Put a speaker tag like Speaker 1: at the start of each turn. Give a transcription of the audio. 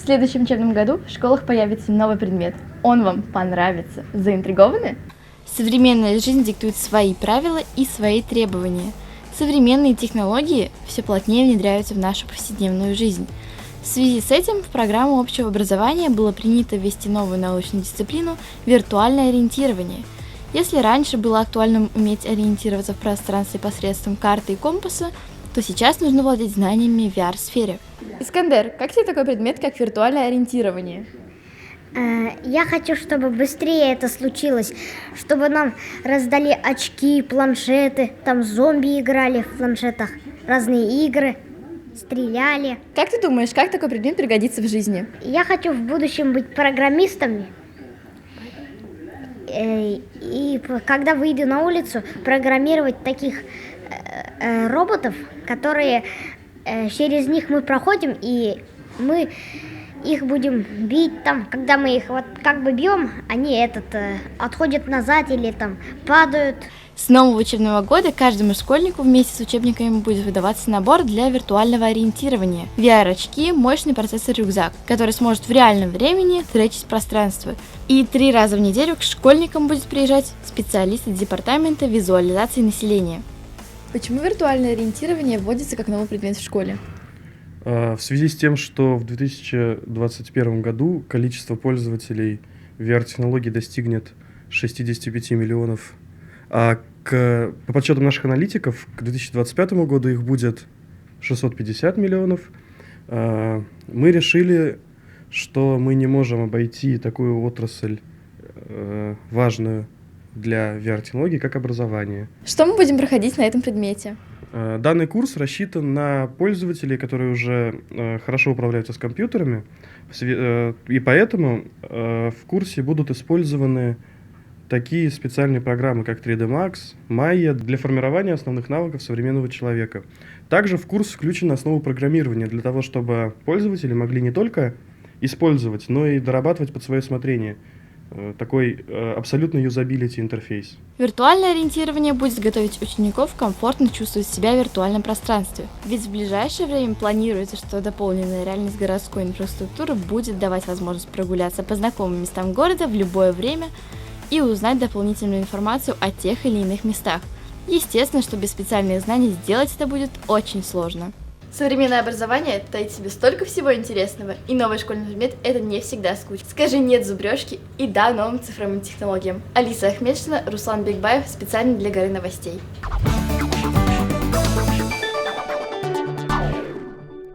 Speaker 1: следующем учебном году в школах появится новый предмет. Он вам понравится. Заинтригованы? Современная жизнь диктует свои правила и свои требования. Современные технологии все плотнее внедряются в нашу повседневную жизнь. В связи с этим в программу общего образования было принято ввести новую научную дисциплину «Виртуальное ориентирование». Если раньше было актуальным уметь ориентироваться в пространстве посредством карты и компаса, то сейчас нужно владеть знаниями в VR-сфере. Искандер, как тебе такой предмет, как виртуальное ориентирование?
Speaker 2: Я хочу, чтобы быстрее это случилось, чтобы нам раздали очки, планшеты, там зомби играли в планшетах, разные игры, стреляли.
Speaker 1: Как ты думаешь, как такой предмет пригодится в жизни?
Speaker 2: Я хочу в будущем быть программистом, и когда выйду на улицу, программировать таких роботов, которые через них мы проходим, и мы их будем бить там, когда мы их вот как бы бьем, они отходят назад или там падают.
Speaker 1: С нового учебного года каждому школьнику вместе с учебниками будет выдаваться набор для виртуального ориентирования. VR-очки, мощный процессор-рюкзак, который сможет в реальном времени тречить пространство. И 3 раза в неделю к школьникам будет приезжать специалист из департамента визуализации населения. Почему виртуальное ориентирование вводится как новый предмет в школе?
Speaker 3: В связи с тем, что в 2021 году количество пользователей VR-технологий достигнет 65 миллионов, а по подсчетам наших аналитиков, к 2025 году их будет 650 миллионов, мы решили, что мы не можем обойти такую отрасль важную для VR-технологий, как образование.
Speaker 1: Что мы будем проходить на этом предмете?
Speaker 3: Данный курс рассчитан на пользователей, которые уже хорошо управляются с компьютерами, и поэтому в курсе будут использованы такие специальные программы, как 3D Max, Maya, для формирования основных навыков современного человека. Также в курс включена основа программирования для того, чтобы пользователи могли не только использовать, но и дорабатывать под свое усмотрение такой абсолютно юзабилити интерфейс.
Speaker 1: Виртуальное ориентирование будет готовить учеников комфортно чувствовать себя в виртуальном пространстве. Ведь в ближайшее время планируется, что дополненная реальность городской инфраструктуры будет давать возможность прогуляться по знакомым местам города в любое время и узнать дополнительную информацию о тех или иных местах. Естественно, что без специальных знаний сделать это будет очень сложно. Современное образование таит в себе столько всего интересного, и новый школьный предмет – это не всегда скучно. Скажи «нет» зубрежки и «да» новым цифровым технологиям. Алиса Ахмедшина, Руслан Бекбаев, специально для Горы новостей.